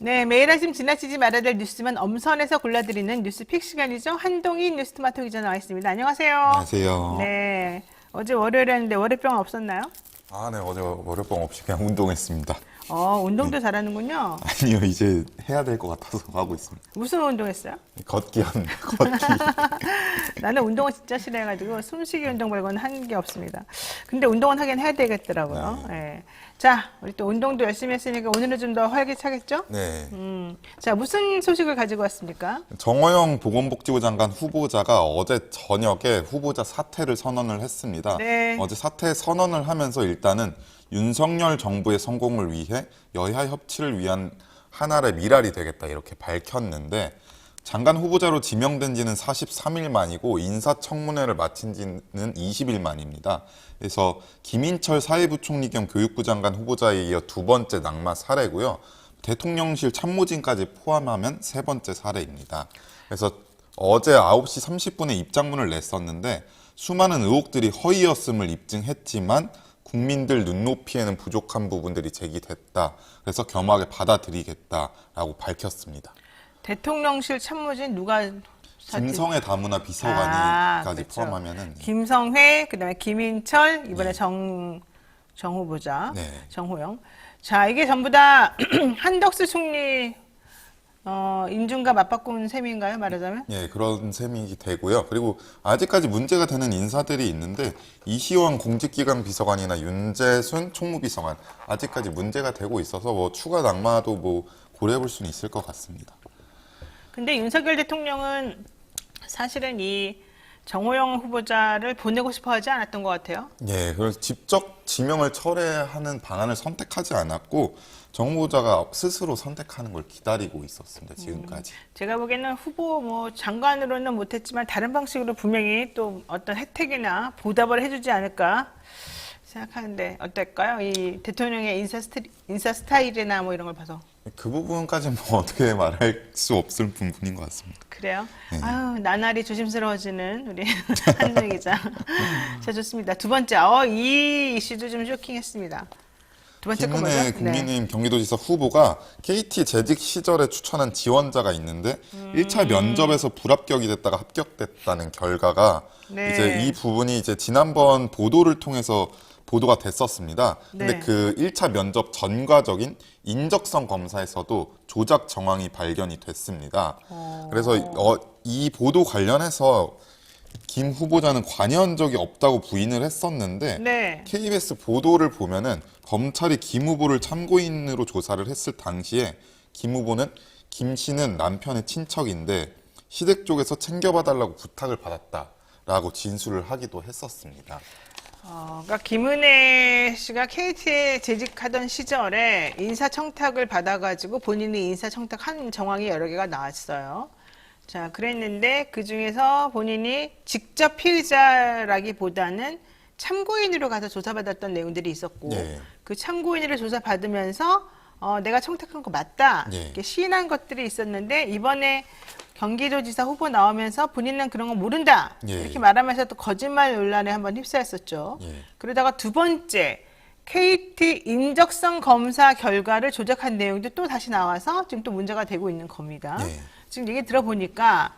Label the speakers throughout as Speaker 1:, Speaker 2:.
Speaker 1: 네, 매일 아침 지나치지 말아야 될 뉴스만 엄선해서 골라드리는 뉴스픽 시간이죠. 한동희 뉴스토마토 기자 나와 있습니다. 안녕하세요.
Speaker 2: 안녕하세요.
Speaker 1: 네, 어제 월요일이었는데 월요병 없었나요?
Speaker 2: 네, 어제 월요병 없이 그냥 운동했습니다.
Speaker 1: 운동도 잘하는군요.
Speaker 2: 아니요, 이제 해야 될 것 같아서 하고 있습니다.
Speaker 1: 무슨 운동했어요?
Speaker 2: 걷기 합니다, 걷기.
Speaker 1: 나는 운동을 진짜 싫어해가지고 숨쉬기 운동 말고는 한 게 없습니다. 근데 운동은 하긴 해야 되겠더라고요. 네. 자, 우리 또 운동도 열심히 했으니까 오늘은 좀 더 활기차겠죠?
Speaker 2: 네.
Speaker 1: 자, 무슨 소식을 가지고 왔습니까?
Speaker 2: 정호영 보건복지부 장관 후보자가 어제 저녁에 후보자 사퇴를 선언을 했습니다.
Speaker 1: 네.
Speaker 2: 어제 사퇴 선언을 하면서 일단은 윤석열 정부의 성공을 위해 여야 협치를 위한 하나의 미랄이 되겠다 이렇게 밝혔는데 장관 후보자로 지명된 지는 43일 만이고 인사청문회를 마친 지는 20일 만입니다. 그래서 김인철 사회부총리 겸 교육부 장관 후보자에 이어 두 번째 낙마 사례고요. 대통령실 참모진까지 포함하면 세 번째 사례입니다. 그래서 어제 9시 30분에 입장문을 냈었는데 수많은 의혹들이 허위였음을 입증했지만 국민들 눈높이에는 부족한 부분들이 제기됐다. 그래서 겸하게 받아들이겠다라고 밝혔습니다.
Speaker 1: 대통령실 참모진 누가
Speaker 2: 김성애 다문화 비서관이까지
Speaker 1: 그렇죠.
Speaker 2: 포함하면은
Speaker 1: 김성회, 그다음에 김인철, 이번에 정 후보자,
Speaker 2: 네.
Speaker 1: 정호영. 자, 이게 전부 다 한덕수 총리 인준과 맞바꾼 셈인가요, 말하자면?
Speaker 2: 예, 그런 셈이 되고요. 그리고 아직까지 문제가 되는 인사들이 있는데 이시원 공직기강 비서관이나 윤재순 총무비서관 아직까지 문제가 되고 있어서 뭐 추가 낙마도 뭐 고려해볼 수는 있을 것 같습니다.
Speaker 1: 근데 윤석열 대통령은 사실은 이 정호영 후보자를 보내고 싶어 하지 않았던 것 같아요.
Speaker 2: 예, 그래서 직접 지명을 철회하는 방안을 선택하지 않았고 정 후보자가 스스로 선택하는 걸 기다리고 있었습니다. 지금까지.
Speaker 1: 제가 보기에는 후보 뭐 장관으로는 못했지만 다른 방식으로 분명히 또 어떤 혜택이나 보답을 해주지 않을까 생각하는데 어떨까요? 이 대통령의 인사 스타일이나 뭐 이런 걸 봐서.
Speaker 2: 그 부분까지는 뭐 어떻게 말할 수 없을 부분인 것 같습니다.
Speaker 1: 그래요?
Speaker 2: 네.
Speaker 1: 아유, 나날이 조심스러워지는 우리 한준희 기자. 자, 좋습니다. 두 번째, 이 이슈도 좀 쇼킹했습니다. 두 번째 거 뭐죠?
Speaker 2: 김은혜 국민의힘 경기도지사 후보가 KT 재직 시절에 추천한 지원자가 있는데 1차 면접에서 불합격이 됐다가 합격됐다는 결과가
Speaker 1: 네.
Speaker 2: 이제 이 부분이 이제 지난번 보도를 통해서 보도가 됐었습니다. 근데
Speaker 1: 네.
Speaker 2: 그 1차 면접 전과적인 인적성 검사에서도 조작 정황이 발견이 됐습니다. 그래서 이 보도 관련해서 김 후보자는 관여한 적이 없다고 부인을 했었는데
Speaker 1: 네.
Speaker 2: KBS 보도를 보면은 검찰이 김 후보를 참고인으로 조사를 했을 당시에 김 후보는 김 씨는 남편의 친척인데 시댁 쪽에서 챙겨봐달라고 부탁을 받았다라고 진술을 하기도 했었습니다.
Speaker 1: 그러니까 김은혜 씨가 KT에 재직하던 시절에 인사청탁을 받아가지고 본인이 인사청탁한 정황이 여러 개가 나왔어요. 자, 그랬는데 그 중에서 본인이 직접 피의자라기보다는 참고인으로 가서 조사받았던 내용들이 있었고
Speaker 2: 네.
Speaker 1: 그 참고인으로 조사받으면서 내가 청탁한 거 맞다
Speaker 2: 네.
Speaker 1: 이렇게 시인한 것들이 있었는데 이번에 경기도지사 후보 나오면서 본인은 그런 거 모른다
Speaker 2: 예.
Speaker 1: 이렇게 말하면서 또 거짓말 논란에 한번 휩싸였었죠.
Speaker 2: 예.
Speaker 1: 그러다가 두 번째 KT 인적성 검사 결과를 조작한 내용도 또 다시 나와서 지금 또 문제가 되고 있는 겁니다.
Speaker 2: 예.
Speaker 1: 지금 얘기 들어보니까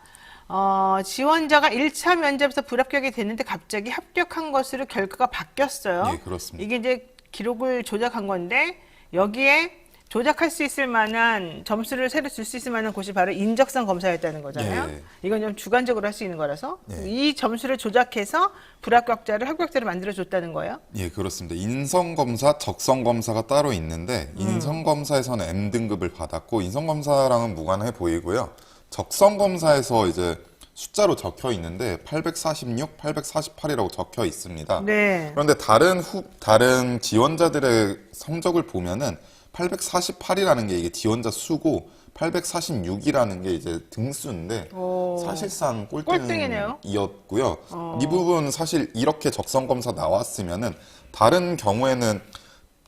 Speaker 1: 지원자가 1차 면접에서 불합격이 됐는데 갑자기 합격한 것으로 결과가 바뀌었어요.
Speaker 2: 네, 그렇습니다.
Speaker 1: 이게 이제 기록을 조작한 건데 여기에 조작할 수 있을 만한 점수를 새로 줄 수 있을 만한 곳이 바로 인적성 검사였다는 거잖아요.
Speaker 2: 예.
Speaker 1: 이건 좀 주관적으로 할 수 있는 거라서
Speaker 2: 예.
Speaker 1: 이 점수를 조작해서 불합격자를 합격자로 만들어줬다는 거예요.
Speaker 2: 예, 그렇습니다. 인성검사, 적성검사가 따로 있는데 인성검사에서는 M등급을 받았고 인성검사랑은 무관해 보이고요. 적성검사에서 이제 숫자로 적혀 있는데 846, 848이라고 적혀 있습니다.
Speaker 1: 네.
Speaker 2: 그런데 다른 지원자들의 성적을 보면은 848이라는 게 이게 지원자 수고 846이라는 게 이제 등수인데 사실상
Speaker 1: 꼴등이네요.
Speaker 2: 꼴등이었고요. 이 부분 사실 이렇게 적성 검사 나왔으면은 다른 경우에는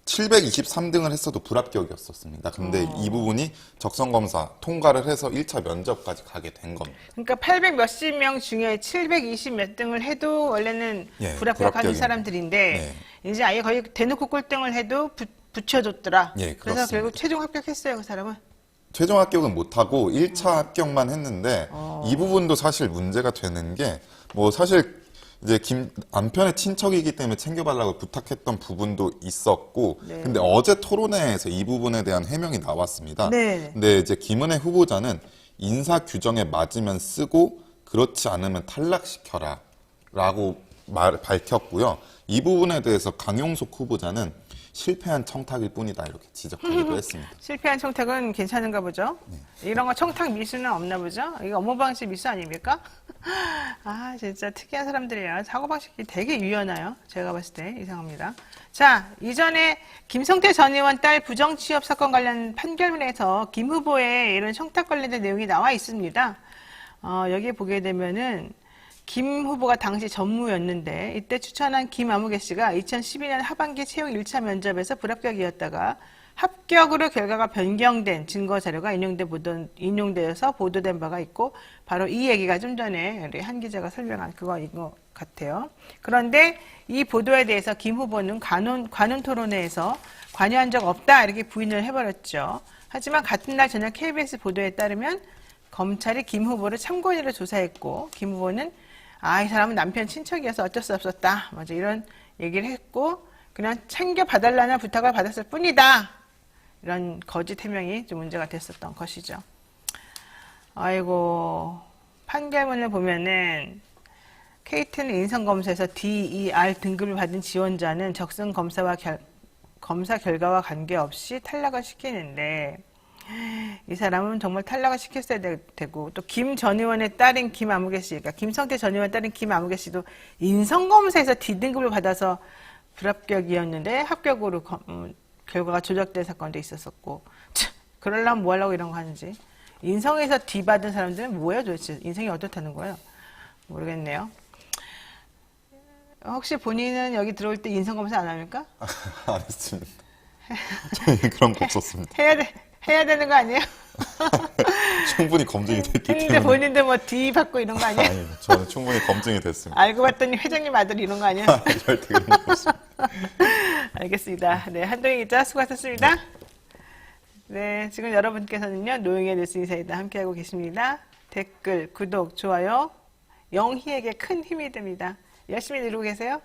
Speaker 2: 723등을 했어도 불합격이었었습니다. 근데 이 부분이 적성 검사 통과를 해서 1차 면접까지 가게 된 겁니다.
Speaker 1: 그러니까 800 몇십 명 중에 720 몇 등을 해도 원래는
Speaker 2: 예,
Speaker 1: 불합격하는
Speaker 2: 불합격입니다.
Speaker 1: 사람들인데 이제 아예 거의 대놓고 꼴등을 해도 붙여줬더라.
Speaker 2: 예,
Speaker 1: 그래서
Speaker 2: 그렇습니다.
Speaker 1: 결국 최종 합격했어요, 그 사람은.
Speaker 2: 최종 합격은 못하고 1차 합격만 했는데 이 부분도 사실 문제가 되는 게 뭐 사실 이제 남편의 친척이기 때문에 챙겨달라고 부탁했던 부분도 있었고
Speaker 1: 네.
Speaker 2: 근데 어제 토론회에서 이 부분에 대한 해명이 나왔습니다.
Speaker 1: 네.
Speaker 2: 근데 이제 김은혜 후보자는 인사 규정에 맞으면 쓰고 그렇지 않으면 탈락시켜라 라고 밝혔고요. 이 부분에 대해서 강용석 후보자는 실패한 청탁일 뿐이다 이렇게 지적하기도 했습니다.
Speaker 1: 실패한 청탁은 괜찮은가 보죠? 이런 거 청탁 미수는 없나 보죠? 이거 업무방식 미수 아닙니까? 아, 진짜 특이한 사람들이에요. 사고방식이 되게 유연해요. 제가 봤을 때 이상합니다. 자, 이전에 김성태 전 의원 딸 부정취업 사건 관련 판결문에서 김 후보의 이런 청탁 관련된 내용이 나와 있습니다. 여기에 보게 되면은 김 후보가 당시 전무였는데 이때 추천한 김아무개 씨가 2012년 하반기 채용 1차 면접에서 불합격이었다가 합격으로 결과가 변경된 증거 자료가 인용되어서 보도된 바가 있고 바로 이 얘기가 좀 전에 우리 한 기자가 설명한 그거인 것 같아요. 그런데 이 보도에 대해서 김 후보는 관훈 토론회에서 관여한 적 없다 이렇게 부인을 해버렸죠. 하지만 같은 날 저녁 KBS 보도에 따르면 검찰이 김 후보를 참고인으로 조사했고 김 후보는 이 사람은 남편 친척이어서 어쩔 수 없었다. 맞아, 이런 얘기를 했고, 그냥 챙겨봐달라는 부탁을 받았을 뿐이다. 이런 거짓 해명이 좀 문제가 됐었던 것이죠. 아이고, 판결문을 보면은, KT는 인성검사에서 DER 등급을 받은 지원자는 적성 검사 결과와 관계없이 탈락을 시키는데, 이 사람은 정말 탈락을 시켰어야 되고 또 김 전 의원의 딸인 김아무개 씨, 그러니까 김성태 전 의원 딸인 김아무개 씨도 인성검사에서 D등급을 받아서 불합격이었는데 합격으로 결과가 조작된 사건도 있었었고 그러려면 뭐 하려고 이런 거 하는지 인성에서 D 받은 사람들은 뭐예요 도대체? 인생이 어떻다는 거예요? 모르겠네요. 혹시 본인은 여기 들어올 때 인성검사 안 합니까?
Speaker 2: 안 했습니다. 저희 그런 거 없었습니다.
Speaker 1: 해야 되는 거 아니에요?
Speaker 2: 충분히 검증이 됐기
Speaker 1: 했는데
Speaker 2: 때문에.
Speaker 1: 본인도 뭐 D 받고 이런 거 아니에요?
Speaker 2: 아니, 저는 충분히 검증이 됐습니다.
Speaker 1: 알고 봤더니 회장님 아들 이런 거 아니에요?
Speaker 2: 절대 그런 거 없습니다.
Speaker 1: 알겠습니다. 네, 한동희 기자 수고하셨습니다. 네, 지금 여러분께서는요, 노영의 뉴스 인사이다 함께하고 계십니다. 댓글, 구독, 좋아요, 영희에게 큰 힘이 됩니다. 열심히 누르고 계세요.